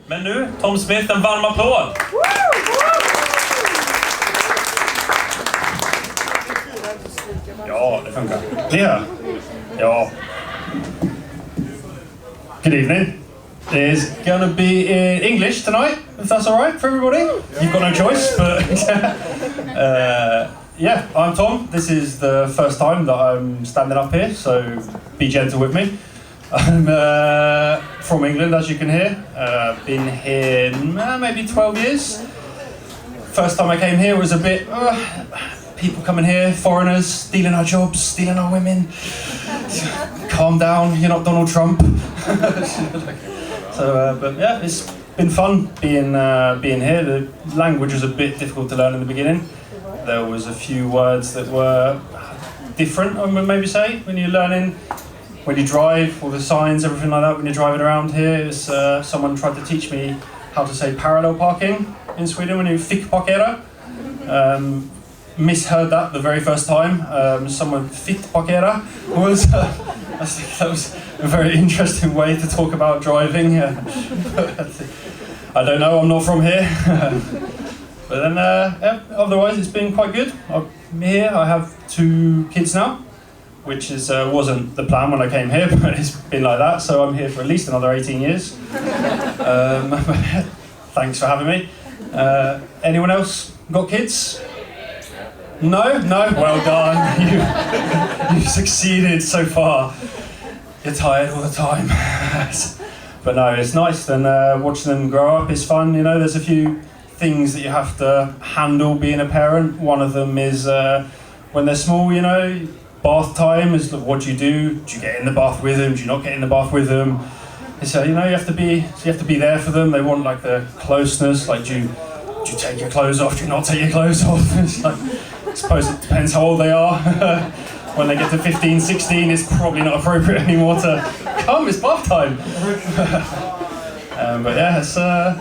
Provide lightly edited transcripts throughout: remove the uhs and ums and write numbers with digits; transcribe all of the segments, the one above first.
Men nu, Tom Smith, en varm applåd! Ja, det funkar. Yeah. Ja. Good evening. It's gonna be in English tonight, if that's alright for everybody. You've got no choice, but yeah, I'm Tom. This is the first time that I'm standing up here, so be gentle with me. I'm from England, as you can hear. Been here maybe 12 years. First time I came here was a bit, people coming here, foreigners, stealing our jobs, stealing our women. Calm down, you're not Donald Trump. So, but yeah, it's been fun being here. The language was a bit difficult to learn in the beginning. There was a few words that were different, I would maybe say, when you're learning. When you drive, all the signs, everything like that, when you're driving around here, someone tried to teach me how to say parallel parking in Sweden when you fick parkera. Misheard that the very first time. Someone fick parkera was, I think that was a very interesting way to talk about driving. I don't know, I'm not from here. But then, yeah, otherwise it's been quite good. I'm here, I have 2 kids now, which wasn't the plan when I came here, but it's been like that, so I'm here for at least another 18 years. Thanks for having me. Anyone else got kids? No? No? Well done. You've succeeded so far. You're tired all the time. But no, it's nice, and watching them grow up is fun. You know, there's a few things that you have to handle being a parent. One of them is when they're small, you know, bath time is what do you do? Do you get in the bath with them? Do you not get in the bath with them? So you know, you have to be there for them. They want like the closeness. Like, do you take your clothes off? Do you not take your clothes off? It's like, I suppose it depends how old they are. When they get to 15, 16, it's probably not appropriate anymore to come. It's bath time. But yeah,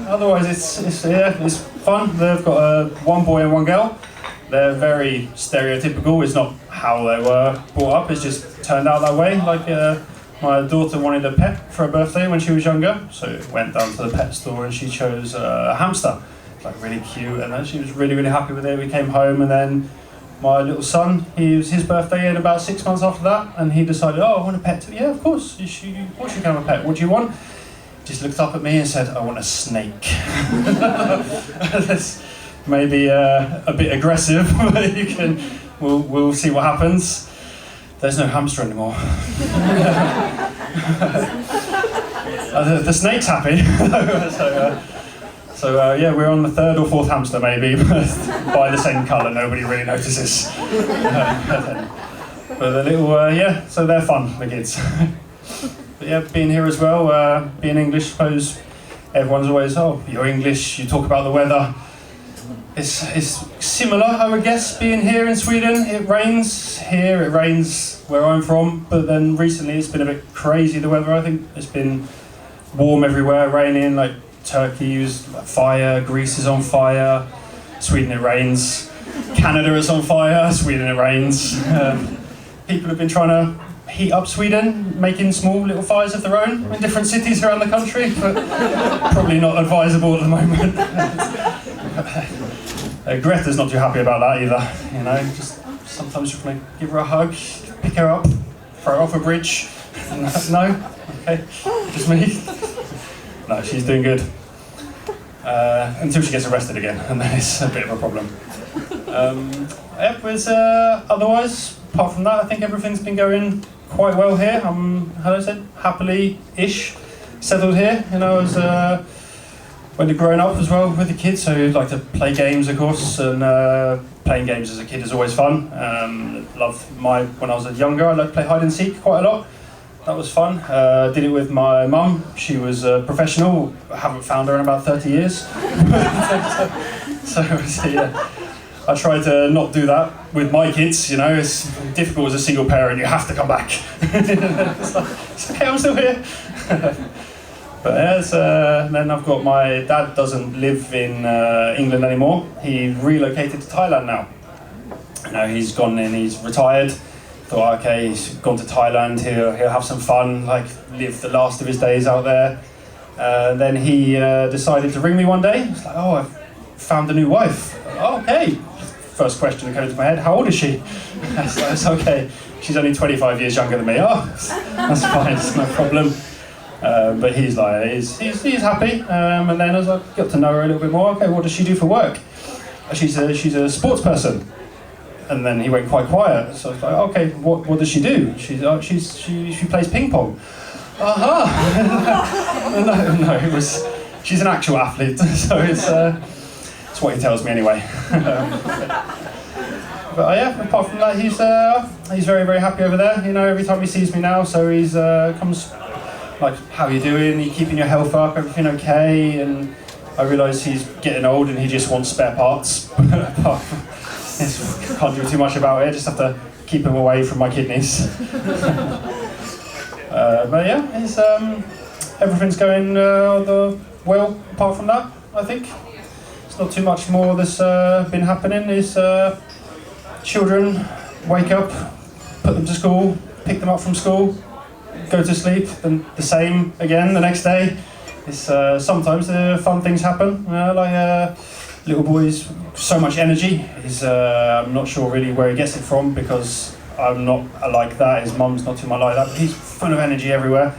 otherwise it's fun. They've got 1 boy and 1 girl. They're very stereotypical. It's not how they were brought up. It's just turned out that way. Like my daughter wanted a pet for her birthday when she was younger, so went down to the pet store and she chose a hamster. It's like really cute, and then she was really, really happy with it. We came home, and then my little son, it was his birthday in about 6 months after that, and he decided, oh, I want a pet too. Yeah, of course you can have a pet. What do you want? Just looked up at me and said, I want a snake. That's maybe a bit aggressive, but we'll see what happens. There's no hamster anymore. The snake's happy. So yeah, we're on the 3rd or 4th hamster maybe, but by the same colour, nobody really notices. But the little, yeah, so they're fun, the kids. But yeah, being here as well, being English, I suppose everyone's always, oh, you're English, you talk about the weather. It's similar, I would guess, being here in Sweden. It rains here, it rains where I'm from, but then recently it's been a bit crazy, the weather. I think it's been warm everywhere, raining, like Turkey is like fire, Greece is on fire, Sweden it rains, Canada is on fire, Sweden it rains. People have been trying to heat up Sweden, making small little fires of their own in different cities around the country, but probably not advisable at the moment. Greta's not too happy about that either, you know, just sometimes you want to give her a hug, pick her up, throw her off a bridge. No? Okay, just me? No, she's doing good. Until she gets arrested again, and then it's a bit of a problem. Yeah, but otherwise, apart from that, I think everything's been going quite well here. I'm, how do I say, happily-ish settled here. You know, as when you're growing up as well with the kids, so you like to play games, of course, and playing games as a kid is always fun. When I was younger, I liked to play hide and seek quite a lot. That was fun. Did it with my mum. She was a professional. I haven't found her in about 30 years. so yeah. I try to not do that with my kids, you know, it's difficult as a single parent, you have to come back. It's okay, I'm still here. But yeah, then I've got my dad doesn't live in England anymore. He relocated to Thailand now. You know, he's gone in, he's retired. Thought, okay, he's gone to Thailand, he'll have some fun, like live the last of his days out there. Then he decided to ring me one day. He's like, "Oh, I've found a new wife." "Oh, okay." First question that came to my head: "How old is she?" That's okay. "She's only 25 years younger than me." "Oh, that's fine. It's no problem." But he's like, he's happy. And then as I got to know her a little bit more, okay, what does she do for work? She's a sports person. And then he went quite quiet. So I was like, okay, what does she do? She plays ping pong. No, she's an actual athlete. So it's what he tells me anyway. But yeah, apart from that, he's very, very happy over there. You know, every time he sees me now, so he's comes like, "How you doing? Are you keeping your health up? Everything okay?" And I realise he's getting old and he just wants spare parts. Can't do too much about it. Just have to keep him away from my kidneys. But yeah, everything's going well. Apart from that, I think it's not too much more that's been happening. Is children wake up, put them to school, pick them up from school, go to sleep, then the same again the next day. It's sometimes fun things happen, like little boy's so much energy. I'm not sure really where he gets it from, because I'm not like that. His mum's not too much like that, but he's full of energy everywhere.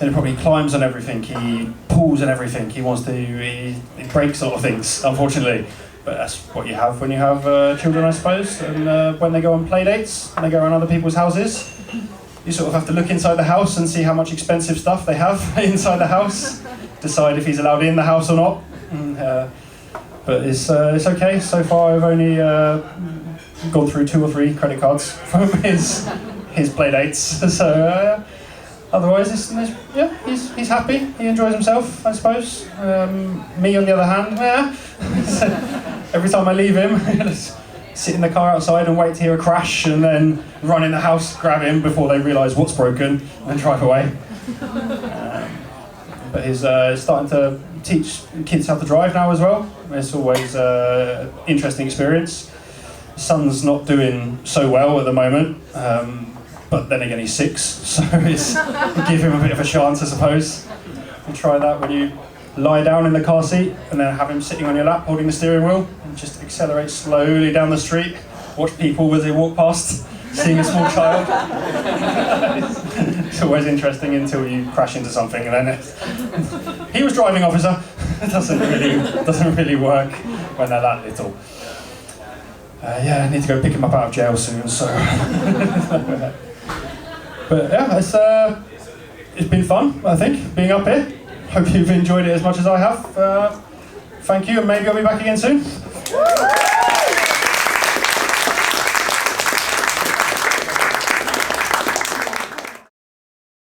And he probably climbs on everything, he pulls on everything, he breaks a lot of things, unfortunately. But that's what you have when you have children, I suppose. And when they go on play dates and they go around other people's houses, you sort of have to look inside the house and see how much expensive stuff they have inside the house, decide if he's allowed in the house or not. But it's okay. So far I've only gone through 2 or 3 credit cards from his play dates. So otherwise he's happy, he enjoys himself, I suppose. Me on the other hand, every time I leave him, sit in the car outside and wait to hear a crash, and then run in the house, grab him before they realise what's broken, and drive away. But he's starting to teach kids how to drive now as well. It's always an interesting experience. Son's not doing so well at the moment, but then again he's 6, so give him a bit of a chance, I suppose. You try that when you lie down in the car seat and then have him sitting on your lap holding the steering wheel and just accelerate slowly down the street, watch people as they walk past, seeing a small child. It's always interesting until you crash into something, and then he was driving, officer. It doesn't really work when they're that little. Yeah, I need to go pick him up out of jail soon, so. But yeah, it's been fun, I think, being up here. Hope you've enjoyed it as much as I have. Thank you, and maybe I'll be back again soon.